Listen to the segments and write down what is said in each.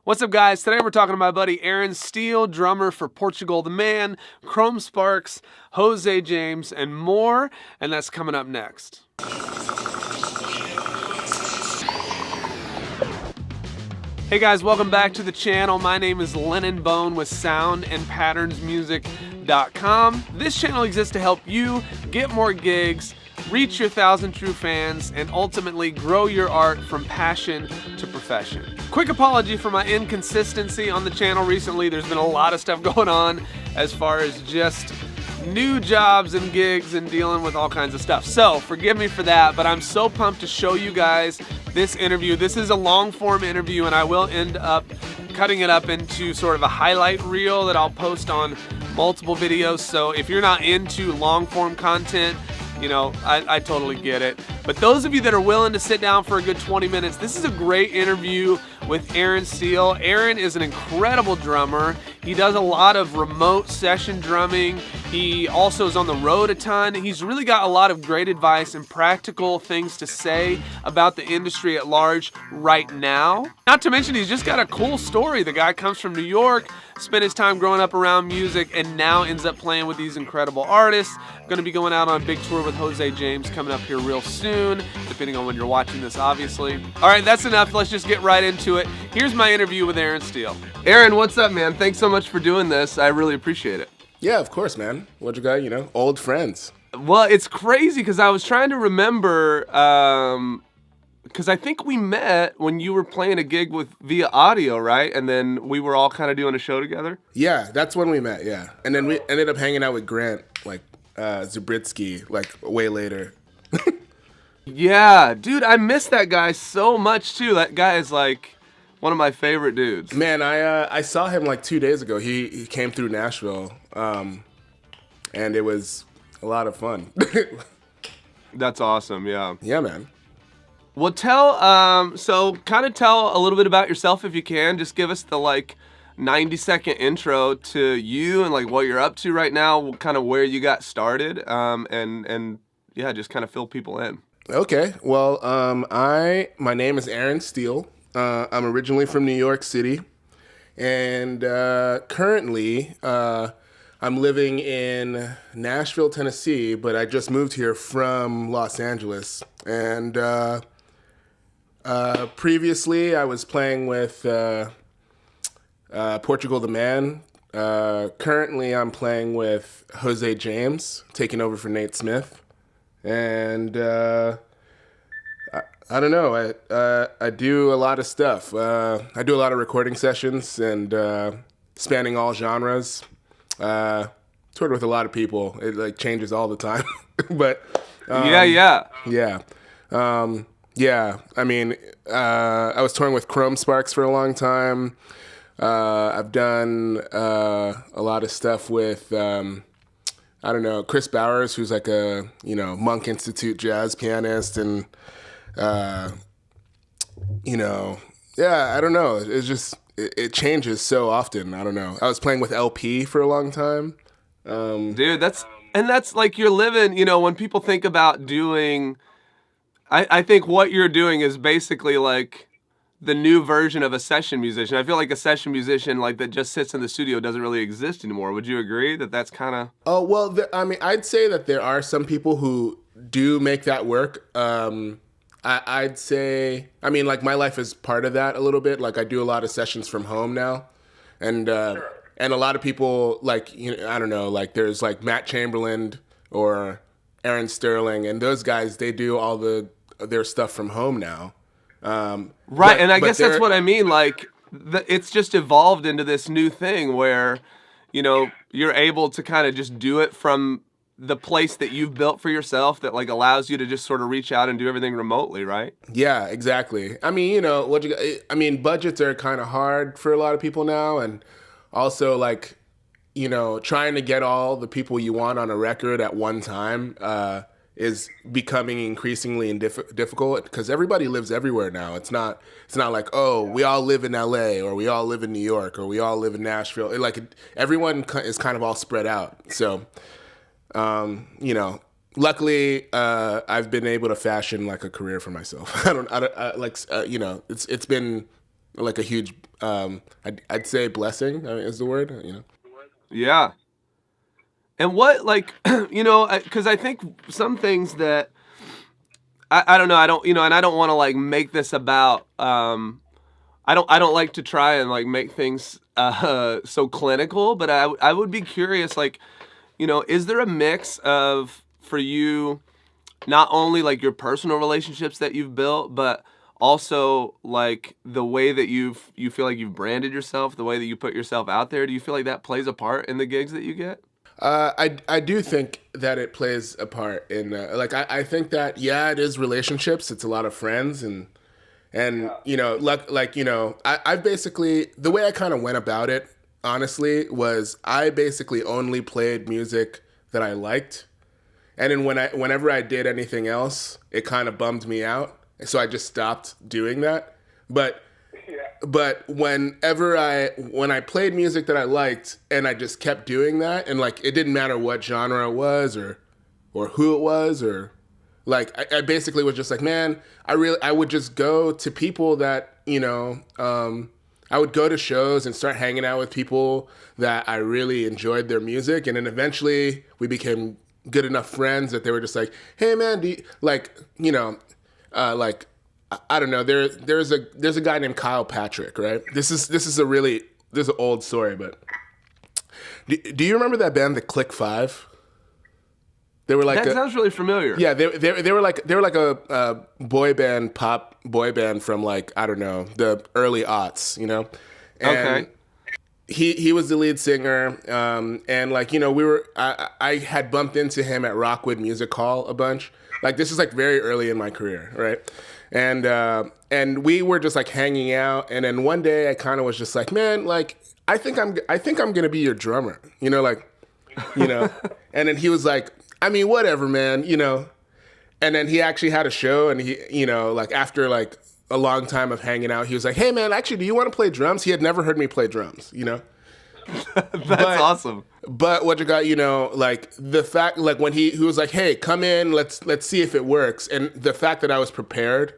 What's up, guys? Today we're talking to my buddy Aaron Steele, drummer for Portugal the Man, Chrome Sparks, Jose James, and more, and that's coming up next. Hey guys, welcome back to the channel. My name is Lennon Bone with soundandpatternsmusic.com. This channel exists to help you get more gigs, reach your 1,000 true fans, and ultimately grow your art from passion to profession. Quick apology for my inconsistency on the channel recently. There's been a lot of stuff going on as far as just new jobs and gigs and dealing with all kinds of stuff. So forgive me for that, but I'm so pumped to show you guys this interview. This is a long form interview, and I will end up cutting it up into sort of a highlight reel that I'll post on multiple videos. So if you're not into long form content, you know, I totally get it. But those of you that are willing to sit down for a good 20 minutes, this is a great interview with Aaron Steele. Aaron is an incredible drummer. He does a lot of remote session drumming. He also is on the road a ton. He's really got a lot of great advice and practical things to say about the industry at large right now. Not to mention, he's just got a cool story. The guy comes from New York, spent his time growing up around music, and now ends up playing with these incredible artists. Going to be going out on a big tour with Jose James coming up here real soon, depending on when you're watching this, obviously. All right, that's enough. Let's just get right into it. Here's my interview with Aaron Steele. Aaron, what's up, man? Thanks so much for doing this. I really appreciate it. Yeah, of course, man. What you got, old friends. Well, it's crazy because I was trying to remember, because I think we met when you were playing a gig via audio, right? And then we were all kind of doing a show together? Yeah, that's when we met, yeah. And then we ended up hanging out with Grant, Zabritsky, way later. Yeah, dude, I miss that guy so much, too. That guy is, one of my favorite dudes. Man, I saw him 2 days ago. He came through Nashville, and it was a lot of fun. That's awesome, yeah. Yeah, man. Well, tell a little bit about yourself if you can. Just give us the 90-second intro to you and what you're up to right now, kind of where you got started, and yeah, just kind of fill people in. Okay, well, my name is Aaron Steele. I'm originally from New York City, and currently I'm living in Nashville, Tennessee, but I just moved here from Los Angeles. And previously I was playing with Portugal the Man. Currently I'm playing with Jose James, taking over for Nate Smith. And I don't know. I do a lot of stuff. I do a lot of recording sessions and spanning all genres. Toured with a lot of people. It changes all the time. But yeah. I mean, I was touring with Chrome Sparks for a long time. I've done a lot of stuff with Chris Bowers, who's a Monk Institute jazz pianist, and I don't know. It's just, it changes so often. I don't know. I was playing with LP for a long time. Dude, that's you're living, when people think about doing, I think what you're doing is basically the new version of a session musician. I feel like a session musician that just sits in the studio doesn't really exist anymore. Would you agree that that's kind of? Oh, well, I'd say that there are some people who do make that work. I'd say, my life is part of that a little bit. I do a lot of sessions from home now. And a lot of people, I don't know, there's Matt Chamberlain or Aaron Sterling, and those guys, they do all their stuff from home now. Right, and I guess that's what I mean. It's just evolved into this new thing where, you're able to kind of just do it from the place that you've built for yourself that allows you to just sort of reach out and do everything remotely, right? Yeah, exactly. Budgets are kind of hard for a lot of people now, and also trying to get all the people you want on a record at one time is becoming increasingly difficult because everybody lives everywhere now. It's not oh, we all live in LA or we all live in New York or we all live in Nashville. Everyone is kind of all spread out. So, luckily, I've been able to fashion a career for myself. It's been like a huge, I'd say blessing is the word, you know. Yeah. And what, like, because I think some things that I don't know, I don't, and I don't want to like make this about, I don't like to try and like make things so clinical, but I would be curious, like, is there a mix of, for you, not only like your personal relationships that you've built, but also like the way that you feel like you've branded yourself, the way that you put yourself out there? Do you feel like that plays a part in the gigs that you get? I do think that it plays a part in like I think that it is relationships. It's a lot of friends and I've basically, the way I kind of went about it honestly was I basically only played music that I liked, and then whenever I did anything else, it kind of bummed me out, so I just stopped doing that. But when I played music that I liked and I just kept doing that, and like it didn't matter what genre it was or who it was, or like I basically was just like, man, I would just go to people that, I would go to shows and start hanging out with people that I really enjoyed their music, and then eventually we became good enough friends that they were just like, hey man, do you, like, like, I don't know. There's a guy named Kyle Patrick, right? This is an old story, but do you remember that band, the Click Five? They were like That sounds really familiar. Yeah, they were like a pop boy band from, like, I don't know, the early aughts, And Okay. He was the lead singer, and like, I had bumped into him at Rockwood Music Hall a bunch. Like, this is like very early in my career, right? And we were just like hanging out, and then one day I kind of was just like, man, like I think I'm gonna be your drummer, and then he was like, I mean, whatever, man, and then he actually had a show, and he, like after like a long time of hanging out, he was like, hey man, actually, do you want to play drums? He had never heard me play drums, That's awesome. But what you got, like the fact, like when he was like, hey, come in, let's see if it works. And the fact that I was prepared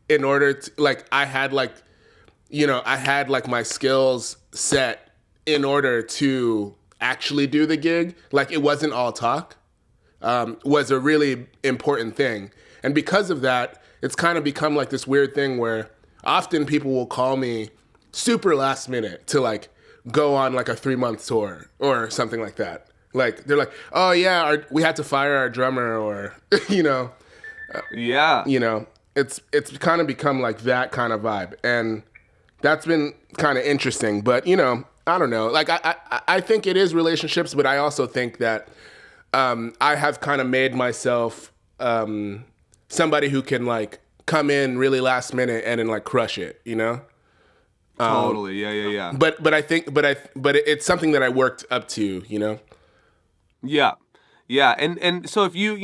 in order to, like, I had like my skills set in order to actually do the gig. Like, it wasn't all talk, was a really important thing. And because of that, it's kind of become like this weird thing where often people will call me super last minute to like go on like a 3-month tour or something like that. Like, they're like, oh yeah, we had to fire our drummer, or Yeah. It's kind of become like that kind of vibe, and that's been kind of interesting. But I don't know. Like, I think it is relationships, but I also think that I have kind of made myself somebody who can like come in really last minute and then like crush it, Totally. Yeah. But I think, but it's something that I worked up to, Yeah. Yeah. And so if you,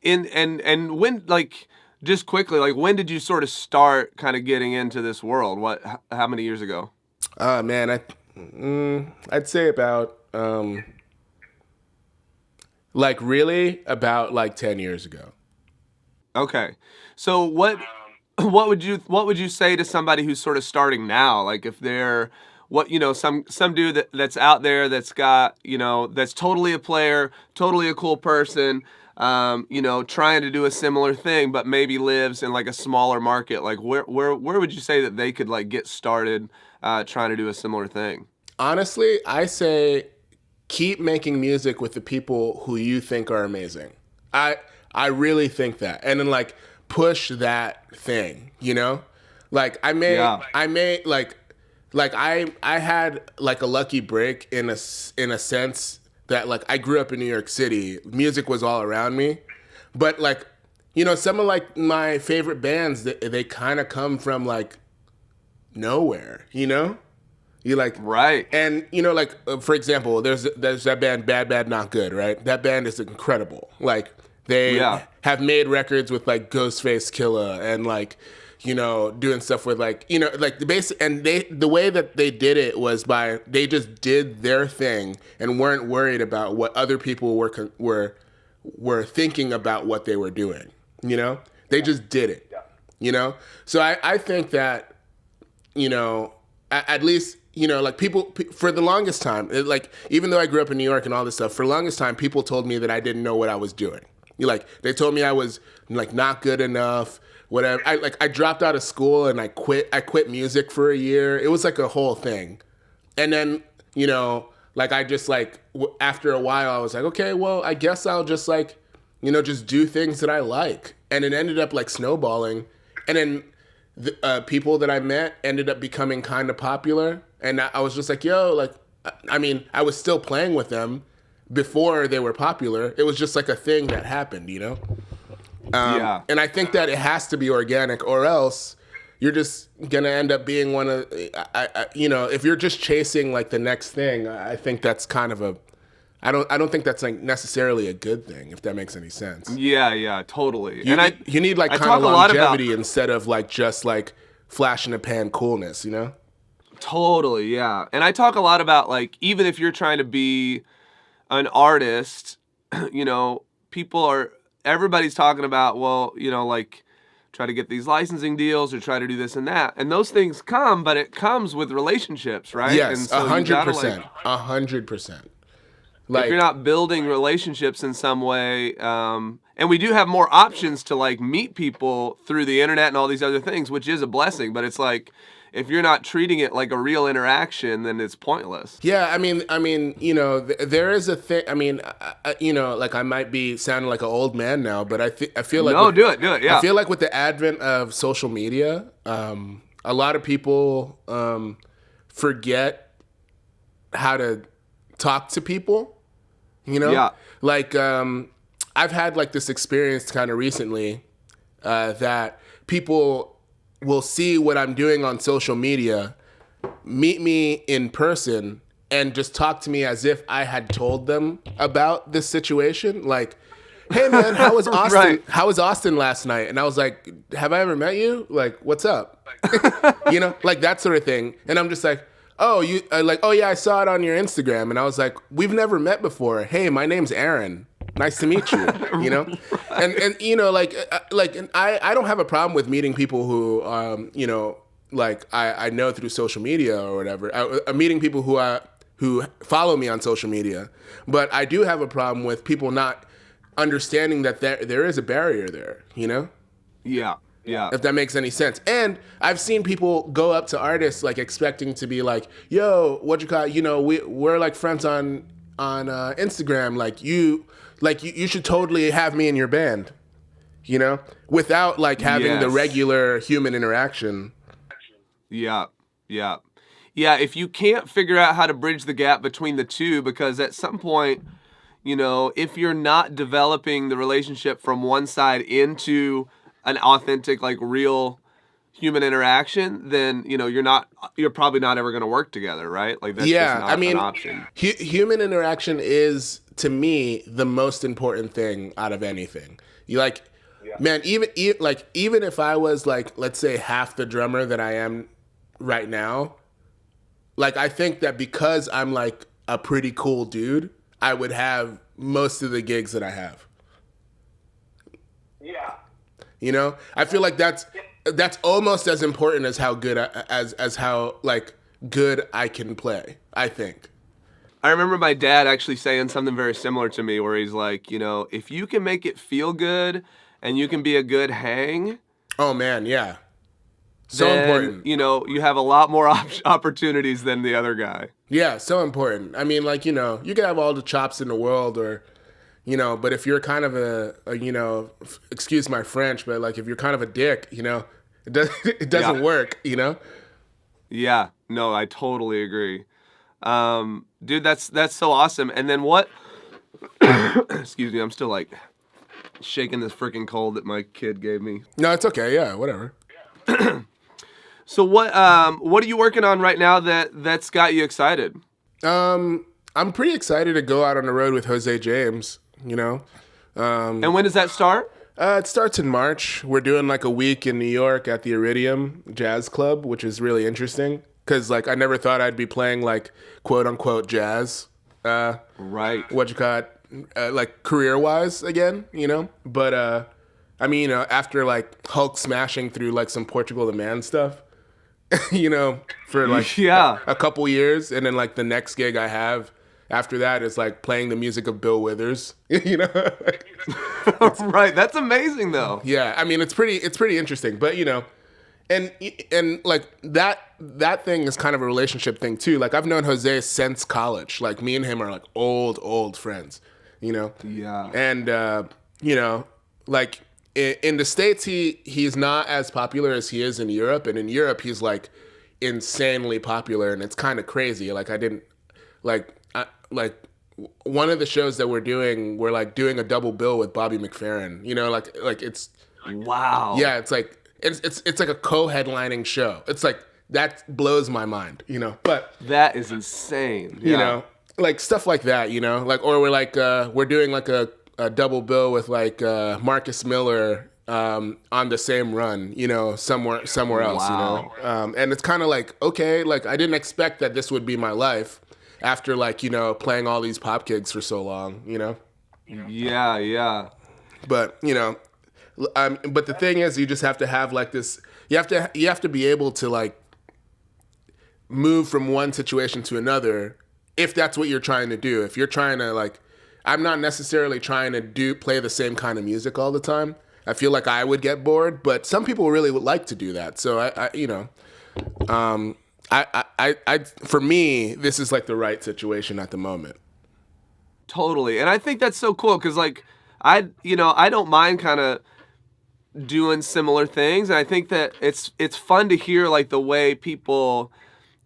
and when, like, just quickly, like, when did you sort of start kind of getting into this world? How many years ago? Man, I'd say about, like, really about like 10 years ago. Okay. So what would you say to somebody who's sort of starting now? Like, if they're some dude that's out there that's got, that's totally a player, totally a cool person, trying to do a similar thing, but maybe lives in like a smaller market. Like, where would you say that they could like get started trying to do a similar thing? Honestly, I say keep making music with the people who you think are amazing. I really think that. And then like push that thing, Like, I had like a lucky break in a sense that, like, I grew up in New York City. Music was all around me. But like, some of like my favorite bands, they kind of come from like nowhere, You like, Right. And like, for example, there's that band Bad Bad Not Good, right? That band is incredible. Like, they have made records with like Ghostface Killah and like, doing stuff with like, like the bass, and the way that they did it was they just did their thing and weren't worried about what other people were thinking about what they were doing. They just did it. you know? So I think that, you know, at least, you know, like people, for the longest time, like, even though I grew up in New York and all this stuff, for the longest time, people told me that I didn't know what I was doing. Like, they told me I was, like, not good enough, whatever. I dropped out of school and I quit music for a year. It was like a whole thing. And then, you know, like, I just, like, after a while, I was like, okay, well, I guess I'll just, like, you know, just do things that I like. And it ended up, like, snowballing. And then the people that I met ended up becoming kind of popular. And I was just like, yo, like, I mean, I was still playing with them before they were popular. It was just like a thing that happened, you know? Yeah. And I think that it has to be organic, or else you're just going to end up being one of, you know, if you're just chasing like the next thing, I think that's kind of I don't think that's like necessarily a good thing, if that makes any sense. Yeah, totally. You need like kind of longevity instead of like just like flash in the pan coolness, you know? Totally, yeah. And I talk a lot about, like, even if you're trying to be an artist, you know, everybody's talking about, well, you know, like, try to get these licensing deals or try to do this and that. And those things come, but it comes with relationships, right? Yes, and so 100%. 100%. Like, if you're not building relationships in some way, and we do have more options to, like, meet people through the internet and all these other things, which is a blessing, but it's like, if you're not treating it like a real interaction, then it's pointless. Yeah, I mean, you know, there is a thing. I mean, you know, like, I might be sounding like an old man now, but I feel like do it. Yeah. I feel like with the advent of social media, a lot of people forget how to talk to people. You know, yeah. Like, I've had like this experience kind of recently that people will see what I'm doing on social media, meet me in person, and just talk to me as if I had told them about this situation. Like, hey man, how was Austin? Right. How was Austin last night? And I was like, have I ever met you? Like, what's up? You know, like that sort of thing. And I'm just like, oh, you like, oh yeah, I saw it on your Instagram. And I was like, we've never met before. Hey, my name's Aaron. Nice to meet you, you know? And you know, like and I don't have a problem with meeting people who, you know, like I know through social media or whatever. Meeting people who follow me on social media. But I do have a problem with people not understanding that there is a barrier there, you know? Yeah. If that makes any sense. And I've seen people go up to artists like expecting to be like, yo, what you call it? You know, we're like friends on Instagram. Like you should totally have me in your band, you know, without like having the regular human interaction. Yeah. If you can't figure out how to bridge the gap between the two, because at some point, you know, if you're not developing the relationship from one side into an authentic, like, real human interaction, then, you know, you're probably not ever going to work together, right? Like, that's just not an option. Human interaction is, to me, the most important thing out of anything. You like, man, even if I was like, let's say half the drummer that I am right now, like, I think that because I'm like a pretty cool dude, I would have most of the gigs that I have. Yeah. You know, I feel like that's almost as important as how good as how like good I can play, I think. I remember my dad actually saying something very similar to me, where he's like, you know, if you can make it feel good and you can be a good hang. Oh man, yeah. So then, important. You know, you have a lot more opportunities than the other guy. Yeah, so important. I mean, like, you know, you can have all the chops in the world, or, you know, but if you're kind of a you know, excuse my French, but like if you're kind of a dick, you know, it doesn't work, you know? Yeah, no, I totally agree. Dude, that's so awesome. And then what, excuse me, I'm still like shaking this freaking cold that my kid gave me. No, it's okay. Yeah, whatever. So what are you working on right now that's got you excited? I'm pretty excited to go out on the road with Jose James, you know. And when does that start? It starts in March. We're doing like a week in New York at the Iridium Jazz Club, which is really interesting because like I never thought I'd be playing like quote unquote jazz. Right. What you call it, like career wise again, you know. But I mean, after like Hulk smashing through like some Portugal the Man stuff, for like a couple years, and then like the next gig I have after that is like playing the music of Bill Withers. Right. That's amazing though. Yeah, I mean it's pretty interesting, but and like that thing is kind of a relationship thing too. Like I've known Jose since college. Like me and him are like old friends, Yeah. And like in the States he's not as popular as he is in Europe, and in Europe he's like insanely popular, and it's kind of crazy. Like one of the shows that we're like doing a double bill with Bobby McFerrin. Like it's wow. Yeah, it's like it's like a co-headlining show. It's like that blows my mind, But that is insane. Yeah. Like stuff like that, like, or we're doing like a double bill with like Marcus Miller on the same run, somewhere else, Wow. And it's kind of like, okay, like I didn't expect that this would be my life after like, playing all these pop gigs for so long, Yeah. But, but the thing is, you just have to have like this, you have to be able to like move from one situation to another if that's what you're trying to do. If you're trying to like, I'm not necessarily trying to play the same kind of music all the time. I feel like I would get bored, but some people really would like to do that. So I for me, this is like the right situation at the moment. Totally. And I think that's so cool because like I don't mind kind of doing similar things, and I think that it's fun to hear like the way people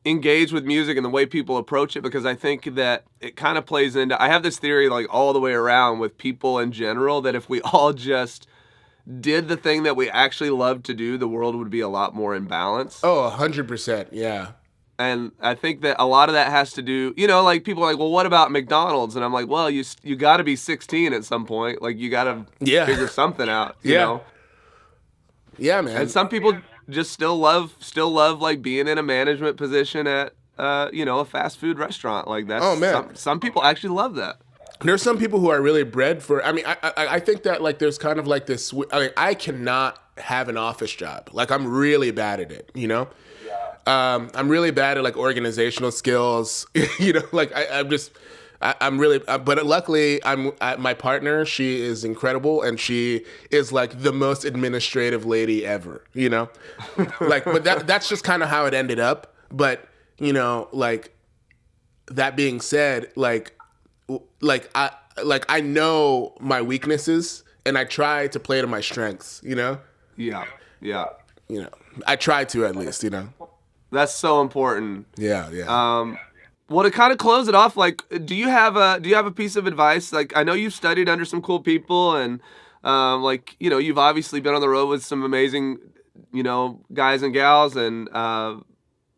engage with music and the way people approach it, because I think that it kind of plays into, I have this theory like all the way around with people in general, that if we all just did the thing that we actually love to do, the world would be a lot more in balance. Oh, 100%. Yeah. And I think that a lot of that has to do, like people are like, well, what about McDonald's? And I'm like, well, you got to be 16 at some point. Like you got to figure something out, you know? Yeah, man. And some people just still love like being in a management position at, a fast food restaurant. Like that's, oh, man. Some people actually love that. There's some people who are really bred for, I mean, I think that like there's kind of like this, I mean, I cannot have an office job. Like I'm really bad at it, I'm really bad at like organizational skills, like I'm really, but luckily my partner, she is incredible, and she is like the most administrative lady ever, like, but that's just kind of how it ended up. But, like that being said, I know my weaknesses and I try to play to my strengths, Yeah. I try to at least, That's so important. Yeah. Well, to kind of close it off, like, do you have a piece of advice? Like, I know you've studied under some cool people, and you've obviously been on the road with some amazing, guys and gals, and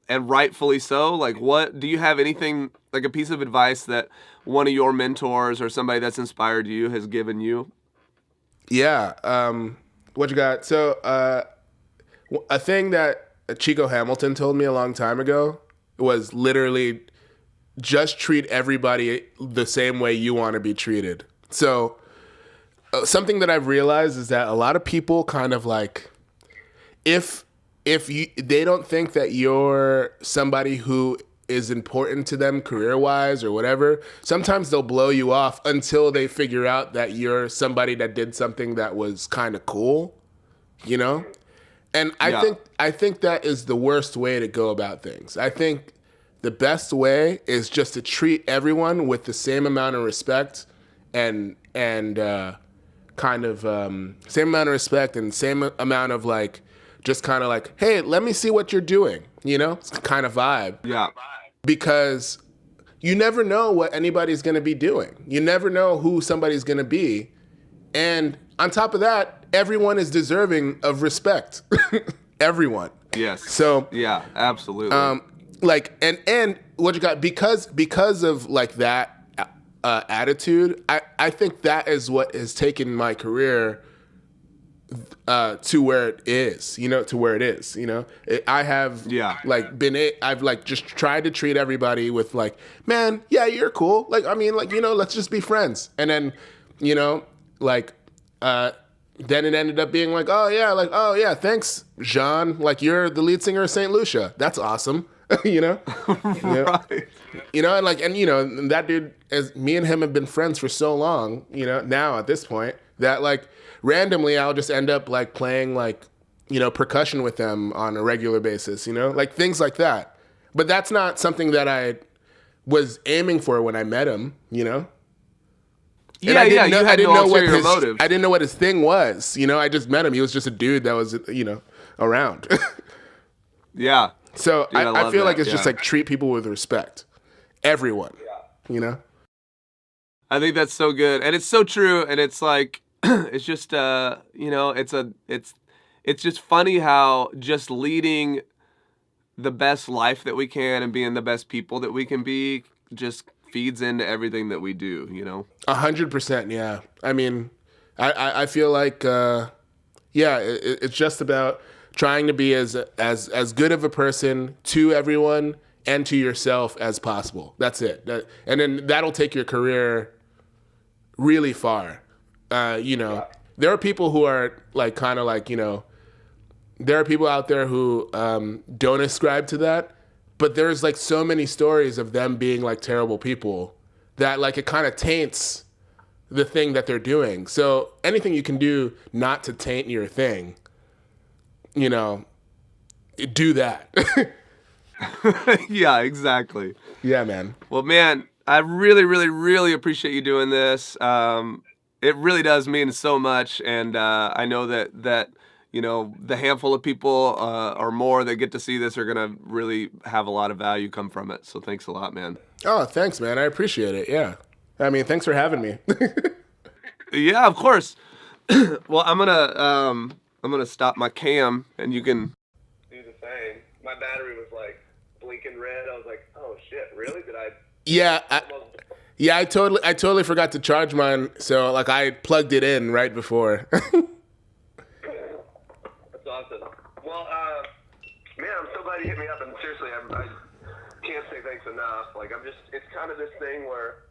rightfully so. Like, what do you have anything like a piece of advice that one of your mentors or somebody that's inspired you has given you? Yeah. What you got? So, a thing that Chico Hamilton told me a long time ago was literally just treat everybody the same way you want to be treated. So something that I've realized is that a lot of people kind of like, if they don't think that you're somebody who is important to them career-wise or whatever, sometimes they'll blow you off until they figure out that you're somebody that did something that was kind of cool, And I think that is the worst way to go about things. I think the best way is just to treat everyone with the same amount of respect and kind of same amount of respect and same amount of like, just kind of like, hey, let me see what you're doing, It's kind of vibe. Yeah. Because you never know what anybody's going to be doing. You never know who somebody's going to be. And on top of that, everyone is deserving of respect. Everyone. Yes. So yeah, absolutely. And what you got, because of like that attitude, I think that is what has taken my career to where it is, I have I've like just tried to treat everybody with like, man, yeah, you're cool. Like, I mean, like, let's just be friends. And then, then it ended up being like, oh yeah, thanks, Jean. Like, you're the lead singer of St. Lucia. That's awesome. You know? Right. You know, and that dude, as me and him have been friends for so long, now at this point, that like randomly I'll just end up like playing like, percussion with them on a regular basis, like things like that. But that's not something that I was aiming for when I met him, Yeah, you had no ulterior motive. I didn't know what his thing was. I just met him. He was just a dude that was, around. Yeah. So Dude, I feel like it's just like treat people with respect. Everyone. I think that's so good. And it's so true. And it's like, it's just, it's just funny how just leading the best life that we can and being the best people that we can be just feeds into everything that we do, 100%. Yeah. I mean, I feel like, it's just about trying to be as good of a person to everyone and to yourself as possible. That's it. And then that'll take your career really far. There are people who are like, kind of like, there are people out there who don't ascribe to that, but there's like so many stories of them being like terrible people that like it kind of taints the thing that they're doing. So anything you can do not to taint your thing, do that. Yeah, exactly. Yeah, man. Well, man, I really, really, really appreciate you doing this. It really does mean so much. And I know that the handful of people or more that get to see this are going to really have a lot of value come from it. So thanks a lot, man. Oh, thanks, man. I appreciate it. Yeah. I mean, thanks for having me. Yeah, of course. Well, I'm gonna stop my cam, and you can do the same. My battery was like blinking red. I was like, "Oh shit, really? Did I?" Yeah, I totally forgot to charge mine. So like I plugged it in right before. That's awesome. Well, man, I'm so glad you hit me up. And seriously, I can't say thanks enough. Like it's kind of this thing where,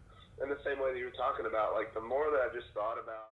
in the same way that you were talking about, like the more that I've just thought about.